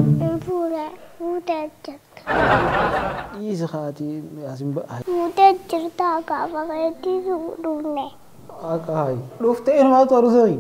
Fuudhee jirta. Dhiisa kaatii asin ba'a. Fuudhee jirta gaafa keetti dhufne. Akaayi. Dhuftee ilmaatu arusaayi.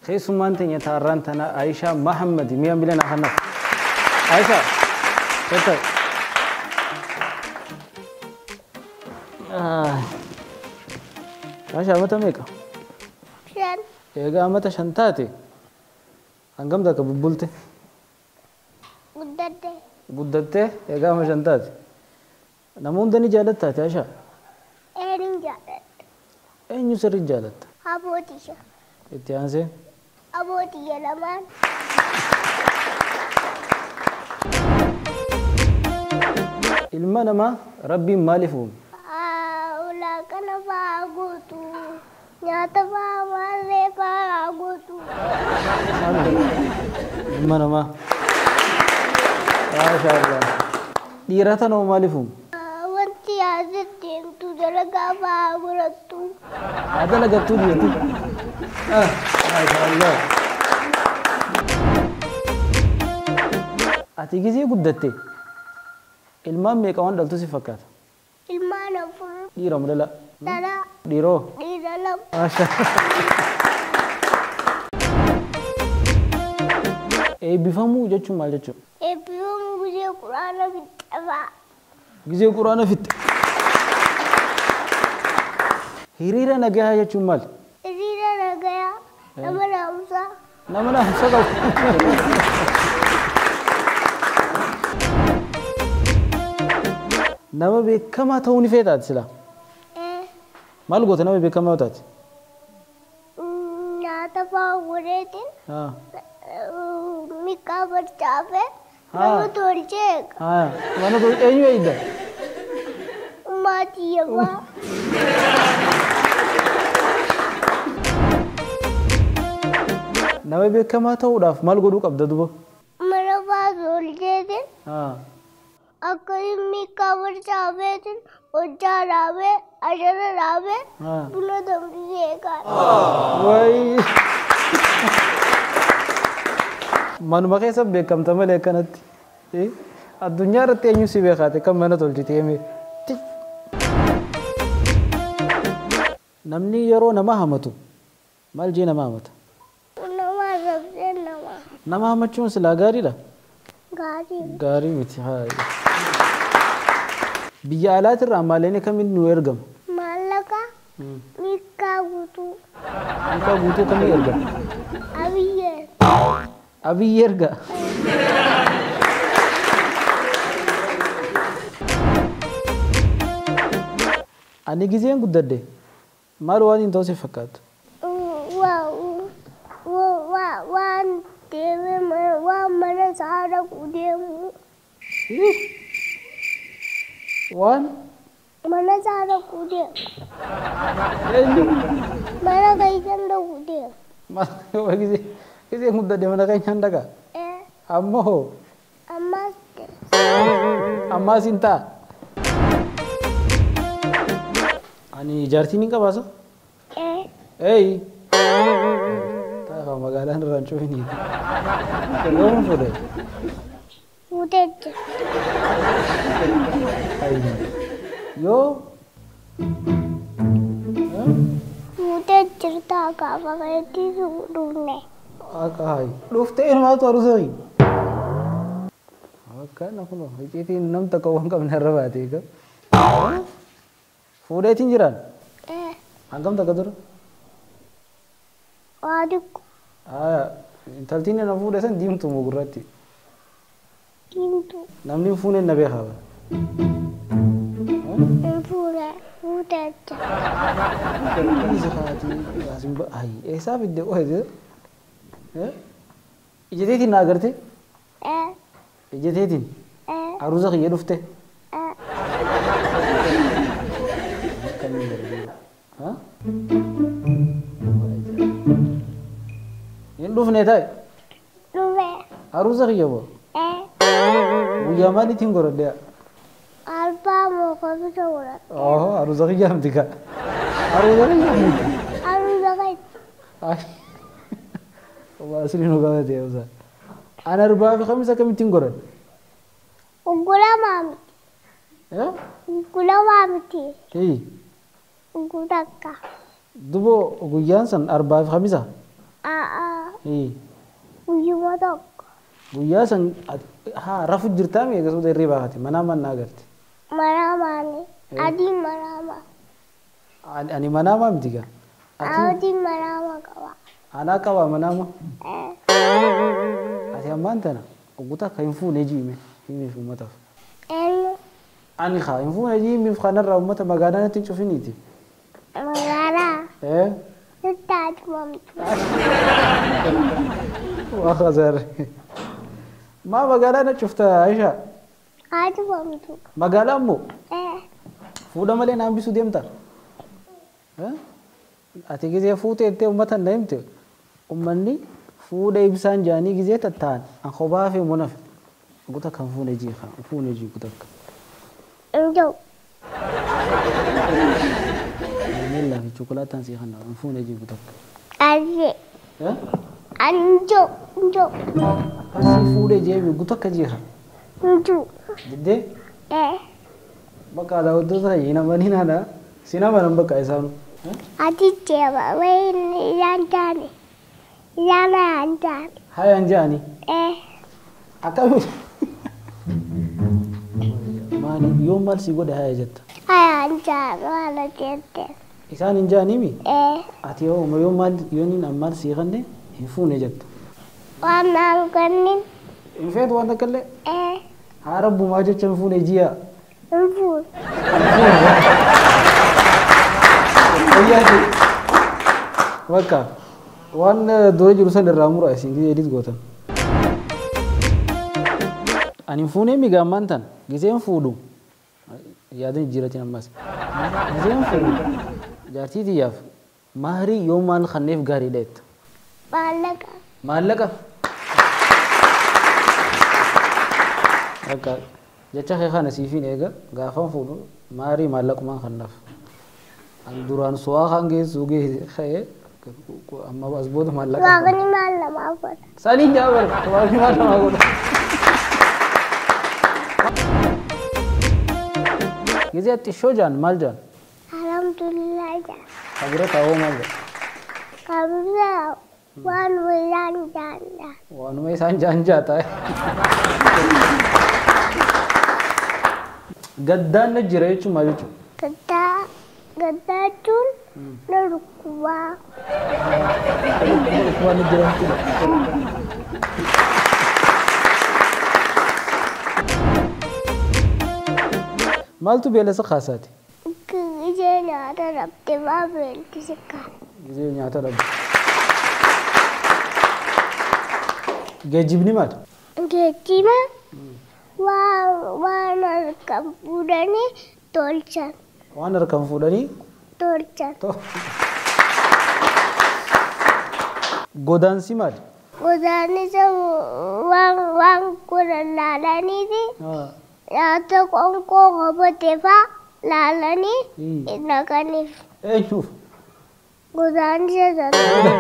Keessummaan teenya taarraan tana Aishaa Mahammad mi'a bilana kanaf. Aishaa. Ketta. Aishaa mata meeqa? Shan. Egaa mata shan taate. Hangam takka bubbulte? Guddatte. Guddattee egaa ma shan taate. Nama hunda ni jaalattaate Aishaa? Eenyuun jaalatta? Eenyu sirrii jaalatta? Abootiisha. Itti aansee? Abootiyya lamaan. Ilma namaa Rabbiin maaliif uume? Laaqana fa'aa guutu. Nyaata fa'aa maallee fa'aa guutu. Ilma namaa. Maashaallah. Dhiira tanoo maaliif uume? Wanti yaadatti himtu dalagaa fa'aa godhattu. Dalagattuu dhiirti. Maashaallah. Ati gisee guddatte ilmaan meeqa waan dhaltu si fakkaata? Ilmaan afur. Dhiira moo dhala? Dhala. Dhiiroo? Dhiira lama. Eebbifamuu jechuun maal jechuudha? Eebbifamuu gisee quraana fixxe fa'a. Gisee quraana fixxe. Hiriira nagayaa jechuun maal? Hiriira nagayaa nama naamusaa. Nama naamusa qabu. Nama beekamaa ta'uu ni feetaati sila. Maal goota nama beekamaa taate? Nyaata fa'aa godheetiin miqqaa barcaafee nama tolchee. Mana tolchee eenyu eeyida? Maatii yabaa. Nama beekamaa ta'uudhaaf maal godhuu qabda duba? Mana fa'aa tolcheetiin akka inni kabar caafeetiin hojjaa dhaabee ashara dhaabee buna danfisee kaadha. Wayi. Manuma keessa beekamta malee akkanatti. Addunyaa irratti eenyu si beekaate kan mana tolchite hime. Namni yeroo nama hamatu maal jee nama hamata? Nama arrabsee nama. Nama hamachuun silaa gaariidha? Gaarii. Gaarii miti haa. Biyya alaatirraa maaleen kamiin nu ergama? Maallaqa miikaa guutuu. Miikaa guutuu kamii ergama? Abiyyee. Abiyyee erga. Ani giseen guddadde maal waan hin ta'u si fakkaatu? Waan deemee waan mana isaa dhaqu deemu. Waan? Mana isaa dhaqu deemu. Eenyu? Mana keeysan dhaqu deemu. Giseen guddadde mana keeysan dhaqa? Amma hoo? Ammas. Ammaas hin ta'a? Ani jaartiin hin qabaasa? Eeyi. Taa'aa magaalaan irraan cufini. Yoom fuudhe? Fuudhee jira. Yoo? Fuudhee jirta gaafa keetti dhufne. Akaayi. Dhuftee ilmaatu arusaayi. Akkana kun icciitiin nam takka waan qabne irra baatee egaa. Fuudheetiin jiraan? Hangam takka dura? Waa xiqqoo. Intaltiin na fuudhe san diimtuu moo gurraatti? Diimtuu. Namni fuuneen na beekaa bara. Fuudhee. teacher. Isa kati asin ba ay esa bidde o hede ijetetin na agarte ijetetin aruza khiye dufte ha in dufne tay Duve. aruza khiye bo buya mani tingoro de Alpa mo ko bisora. oh aruza khiye amtika aruza khiye amtika Aruza kai. ay والله أسري نقابة يا وزا أنا ربع في خمسة كم تنقرن Ugula mami. إيه Ugula mami ti. إيه Ugudaka. دبو ويان سن أربعة في خمسة إيه Uyumadok. ويان سن ها رفض جرتامي يا كسود الربا هاتي منا من ناقرت Maramani. Adi marama. أنا منا ما متيجا Adi marama kawa. أنا كوا منا ما أتي أمان تنا وقطع كينفو نجي مي في متف En أنا خا ينفو نجي مي في خانة رامة مغانا تنشوفيني تي magara. إيه Tad mami. وخزر ما مغانا شفتها عائشة Ad mami tu. مغانا مو Eh. fuudha malee naan bisu deemta ati gizee fuute jettee uummata hin deemte ummanni fuudha ibsaan jaanii gizee tattaan an kophaa fi munaf guta kan fuune jiika fuune jii gutakka Enjo. milla fi chokolaataan sii kanna an fuune jii gutakka Aje. Anjo. Enjo. akkasii fuudhee jeebi gutakka jiika Enjo. diddee Eh. bakka daawwattoota hiina maniinaadha sinama nan bakka isaanu Adi jeba. Wei yantani. Yana yantani. hayaan jaani Eh. akkami maali yoo maal si godhe haya jetta Yantani. Wala jette. isaan hin jaanimi Eh. ati yoo maal yooniin ammaal sii kanne hin fuune jettu Wanang kanin. hin feetu waan takkallee Eh. haa rabbumaa jecha hin fuune ji'a Empur. wayyaati bakka waan dura jiru san irraa mura isin gizee edit gootan ani hin fuunee migaa ammaan tan gizeen fuudhu yaadan jijjiiratin ammas gizeen fuudhu jaartii tiyyaaf maarii yoo maal kanneef gaariidha jetta Malaga. maallaqa bakka jecha kee kana siifin eega gaafan fuudhu maarii maallaqumaan kannaaf an duraan su'aa kan geessu ka'ee amma as booda maallaqa Wagani malam apa? saniin jaabar waaqni maal namaa godha gizee atti shoo jaan maal jaan Alhamdulillah ja. kabira taa'oo maal jaan Kabila wan wilan janda. waanuma isaan jaan jaata gaddaan na jira jechuun maal jechuun Gada tun narukwa. waan na jira jechuudha maaltu beelasa kaasaati Kije na darabte babel tisika. gizee nyaata dhabu geejjibni maal Geejjiba waan harkaan fuudhanii tolchan. waan harkaan fuudhanii Tolchan. godaansi maal Godaannisa waan kudhan laalaniiti. Nyaata qoonqoo hobotee faa laalanii naqaniif. eenyuuf Godaannisa sana.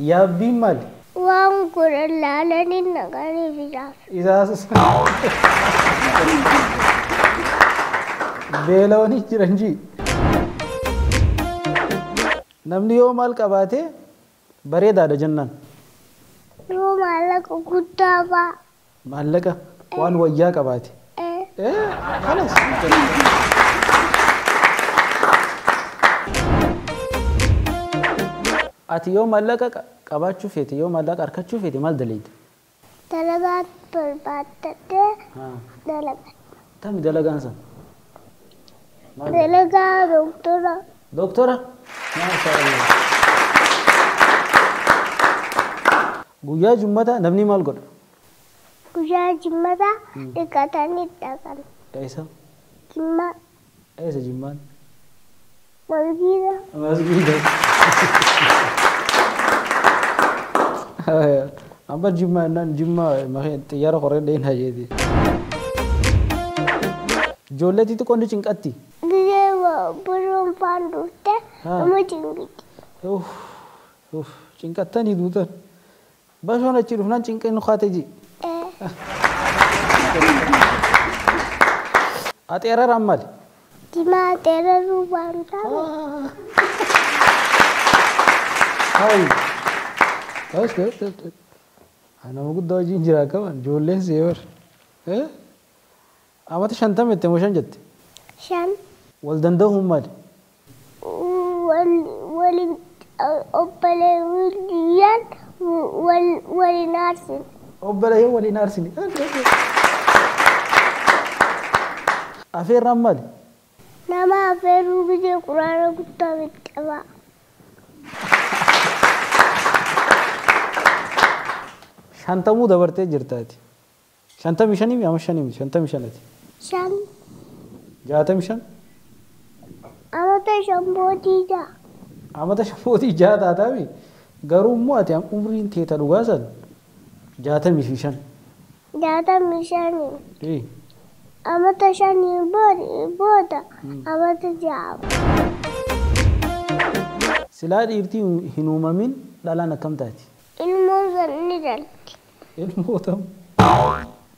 yaabbiin maal Waan kudhan laalanii naqaniif isaaf. isaas beelawanii jiran jii namni yoo maal qabaate bareedaadha jennaan Yoo maallaqa guddaa faa. maallaqa waan wayyaa qabaate kanas ati yoo maallaqa qabaachuu feete yoo maallaqa harkachuu feete maal daleeyde Dalagaa barbaaddadhee dalaga. تم دلقان سن dalaga doktora. دكتورة ما شاء الله guyyaa jummata namni maal godha Guyyaa jimmata dhiqatanii dhaqan. eessa Jimma eessa jimmaan masgiida. masgiida amma jimmaa innaan jimmaa makeen xiyyaara qoree dheenhaa jeeti ijoolleetii xiqqoon cinqatti Guyyaa buruun faan dhufte nama jingiti. cinqattanii duutan bashoon achi dhufnaan cinqee nu kaate ji axeeraraan maali Jimmaa teeraruu waan taa'u. Hai. Nama guddaa wajjin jiraa qaban ijoolleen seebar. Amata 50 itti moo 5 jette? 5 Wal danda'uun maali? waliin obboleeyyaan waliin aarsin. Obboleeyyaan waliin aarsini. Afeerraan maali? Nama afeeruu biyya quraana guddaa qaba. Shantamuu dabartee jirtaati. 55 mi ama 5 mi 55ati. 5 65 amata 5 booddee. amata 5 jaataa mi garuu immoo ati umriin teeta dhugaa san 65. 65 amata 5 booda amata 6. Silaa dhiirtii hin uumamin dhalaan akkam taati? Ilmoon san ni dhalti. Ilmootam.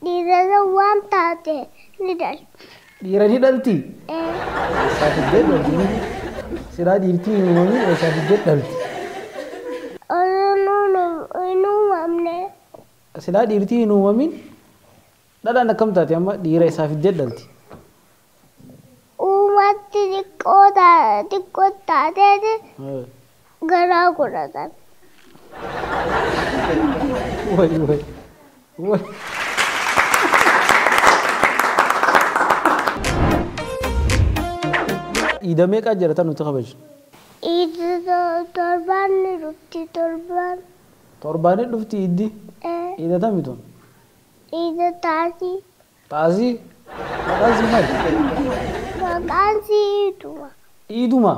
Dhiirota waan taate ni dhalti. Dhiira ni dhalti? Saafidee dhalti. Silaa dhiirtii hin uumamin saafidee dhalti. Hin uumamne. Silaa dhiirtii hin uumamin dhalaan akkam taati amma dhiira saafidee dhalti? Uumatti xiqqoo taateeti garaa godhatan. Wai. Ida meeqa jiratan nuti kabaju? Ida torbaan ni dhufti torban. Torbaanii dhufti iddi? Ida tamitun? Ida taasii. Taasii? Taasii maali? Maqaan siiduma. Iduma?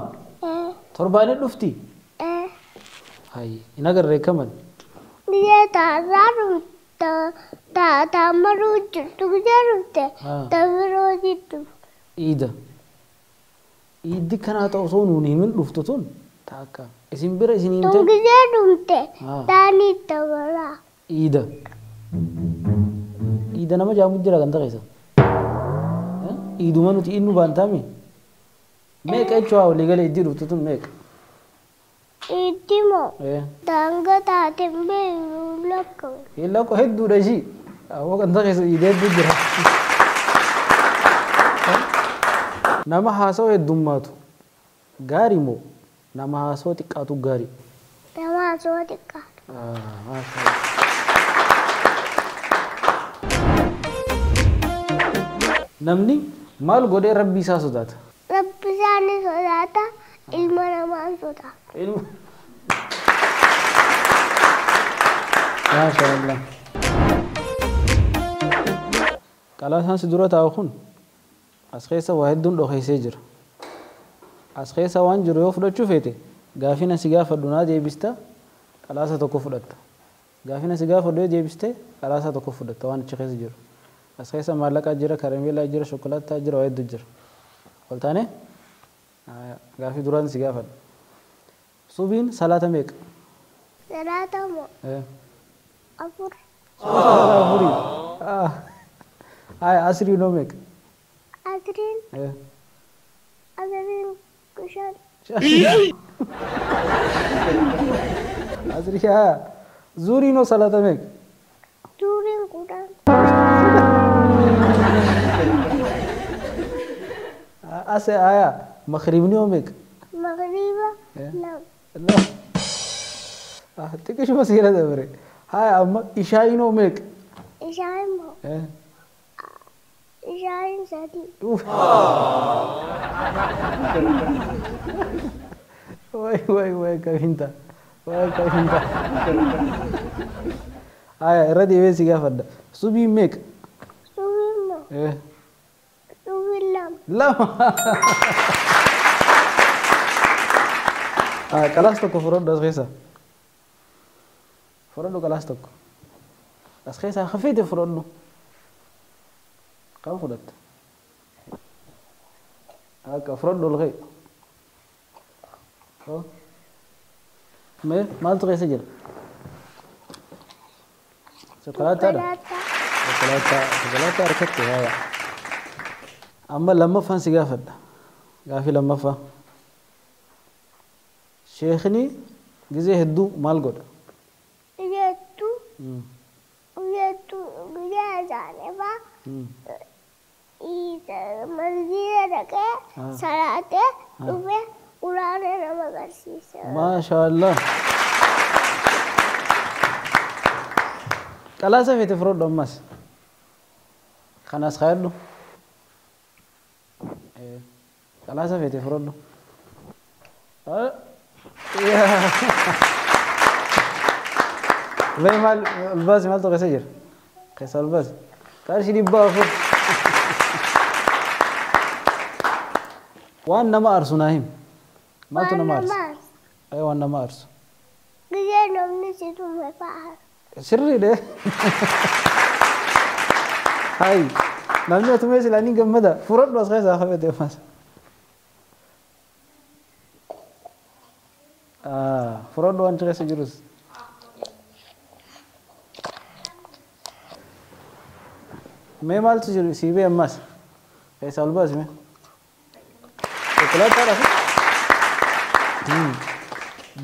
Torbaanii dhufti? Hai, ina agarree kaman? Biyya taasaa dhufte taamaruu jirtu guyyaa dhufte tabiroo jirtu. Ida. Iddi kanaa ta'u osoo nuun himin dhuftu tun taakka. Isin bira isin himte? Tun guyyaa dhufte taanii tabaraa. Ida. Ida nama jaamu jira kan ta'eessa. Iduma nuti innu baantami. Meeqa jechuudha walii galee iddi dhuftu tun meeqa? Iddi moo daangaa taate beeku lakkaa'u. Lakko hedduudha ishii. Awwa kan ta'eessa idee hedduu jira. Nama haasawaa heddummaatu gaarii moo nama haasawaa xiqqaatu gaarii? Nama haasawaa xiqqaatu. Namni maal godhee rabbi isaa sodaata? Rabbi isaa ni sodaata, ilma namaa sodaata. Maashaallah. Qalaasaan si dura taa'u kun as keessa waa hedduun dhokeessee jira. As keessa waan jiru yoo fudhachuu feete gaafina si gaafadhu naa deebista qalaasa tokko fudhatta. Gaafina si gaafadhu yoo deebiste qalaasa tokko fudhatta waan achi keessa jiru. As keessa maallaqaa jira, karameellaa jira, shokolaataa jira, waa hedduu jira. Waltaane gaafii duraan si gaafadhu. Subiin salaata meeqa? Salaata moo? Afur. Salaata afurii. Asrii noo meeqa? Asriin 5. Asrii zuurii noo salaata meeqa? Zuuriin 10. Ase maghriibni noo meeqa? Maghriiba 2. Xiqqishuma siira dabare. Amma ishaa'ii noo meeqa? Ishaan moo? Shayin sadi. Wai kafinta. Wai kafinta. Aya radi wesi gafadda. Subi mek. Suwima. Suwilam. Lam. Kelas tokko fudhadhu as keessa. Fudhadhu kelas tokko. As keessa hafiite fudhadhu. Kam fudhatte? Akka fudhadhu ol ka'e. Maaltu keessa jira? Shokolaataadha? Shokolaataa harkatti haaya. Amma lammaffaan si gaafadha. Gaafii lammaffaa. Sheekni gizee hedduu maal godha? Ujjattu guyyaa isaaniifaa masjiida dhaqee salaatee dhufee quraana nama agarsiisa. Maashaa Allah. Qalaasa feete fudhadhu ammas. Kanas kaayadhu. Qalaasa feete fudhadhu. Mee maal albaasi maaltu keessa jira? Keessa albaasi. Qarshii 400. Waan nama aarsu naa himi. Maaltu nama aarsu? Waan nama aarsu. Guyyaa namni si tume fa'aa. Sirriidhe. Hayi. Namni atumee silaa ni gammada. Fudhadhu as keessaa hafete ammas. Fudhadhu waan keessa jirus. Mee maaltu jiru siibee ammas? Keessa albaasi mee? Shokolaataadha fi?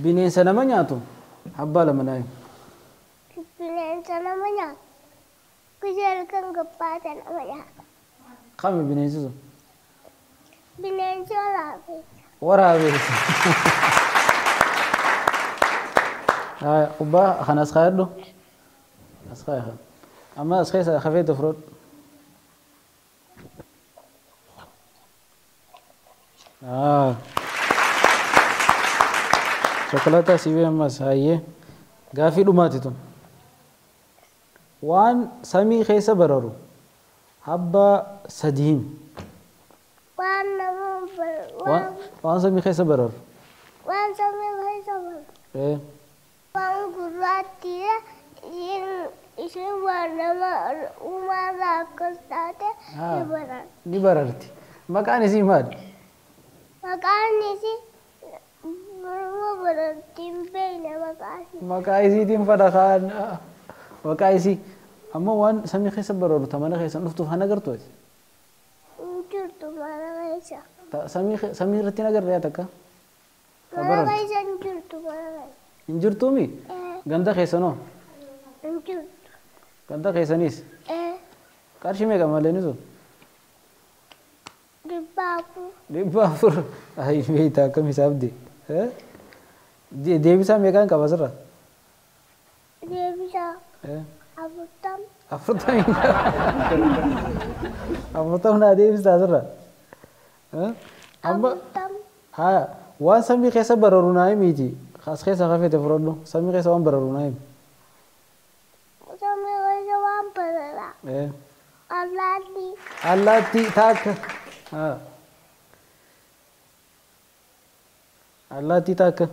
Bineensa nama nyaatu abbaa lama naa himi. Bineensa nama nyaatu. Guyyaa kan gabbaata nama nyaatu. Kami bineensi sun? Bineensi waraabessa. Waraabessa. Ubbaa kan as kaayadhu? As kaayadhu. Amma as keessa hafeete fudhadhu. Shokolaataa siibee ammas hayyee gaafii dhumaati tun. Waan samii keessa bararu habba sadiin. Waan samii keessa bararu. Waan samii keessa bararu. Waan gurraattiidha. Isheen waan nama uumaarraa akkas taate ni bararti. Ni bararti. Maqaan isii maali? Maqaan isii nama bararti hin beekne maqaan isii. Maqaa isiitiin fadha kaan. Maqaa isii. Amma waan samii keessa bararu ta mana keessa dhuftuuf hana agartu ati? Hin jirtu mana keessa. Samii irratti hin agarre yaa takka? Mana keessa hin jirtu mana keessa. Hin jirtuumi? Ganda keessanoo? Hin jirtu. Ganda keessanis? Qarshii meeqa malee ni sun? 400. 400. Ayi beektaa akkam hisaabde? Deebisaa meeqaan qaba asirra? Deebisaa. 40. 40 naa deebistaa asirra? Amma haa waan samii keessa bararu naa himiiti. As keessa hafeete fudhadhu. Samii keessa waan bararu naa himi. Samii keessa waan barara. Allaattii. Allaattii taakka. Allaattii taakka.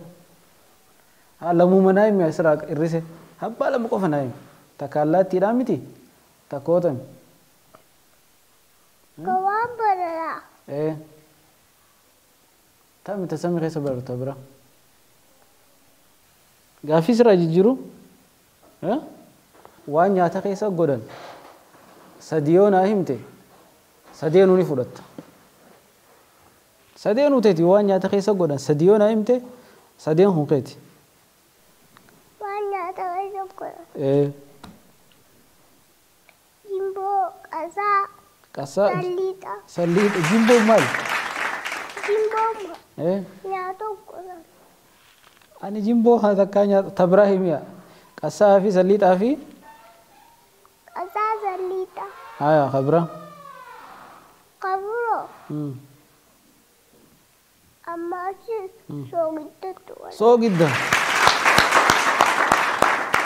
Lammuma naa himi asirraa irrise. Abbaa lama qofa naa himi. Takka allaattiidhaa miti. Takka ootami. Ka waan barara. Taa'amita samii keessa barata bira. Gaaffii sirraa jijjiiru waan nyaata keessa godhan sadiyoo naa himte sadeenuu ni fudhatta. Sadeenuu teeti waan nyaata keessa godhan sadiyoo naa himte sadeen hunkeeti. Waan nyaata keessa godhan. Jimboo, qasaa. Qasaa. Salliixa. Salliixa. Jimboo maali? Jimboo nyaata godhan. Ani jimboo haa takkaa nyaata tabraa himiya. Qasaa fi salliixaa fi. Qasaa salliixa. Haa kabira. أما أشي سوغيتة سو جدا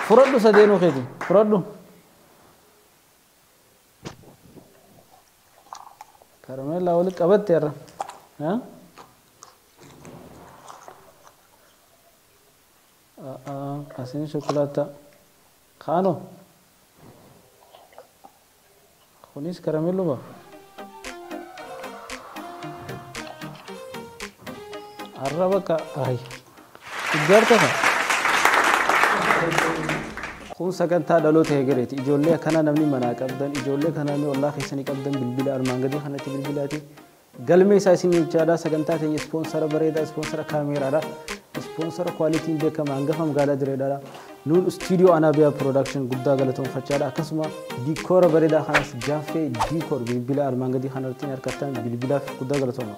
فردو سدينو خيتي فردو كراميل لا ولك أبد ترى ها أسين شوكولاتة خانو خونيس كراميلو با عربك هاي تجارتها خون سكنتا دلوت هيجريت إجولة كنا نمني مناك أبدان إجولة كنا نمني والله خيسني أبدان بالبلا أرمانجدي خنا تبالبلاتي قلمي ساسين يجادا سكنتا تي سبونسر بريدا سبونسر كاميرا دا سبونسر كواليتي بيكا مانغفم غادا دريدا نون استوديو أنا بيا برودكشن قدا غلطهم فچادا كسمة ديكور بريدا خنا جافي ديكور بالبلا أرمانجدي خنا تين أركتان بالبلا قدا غلطهم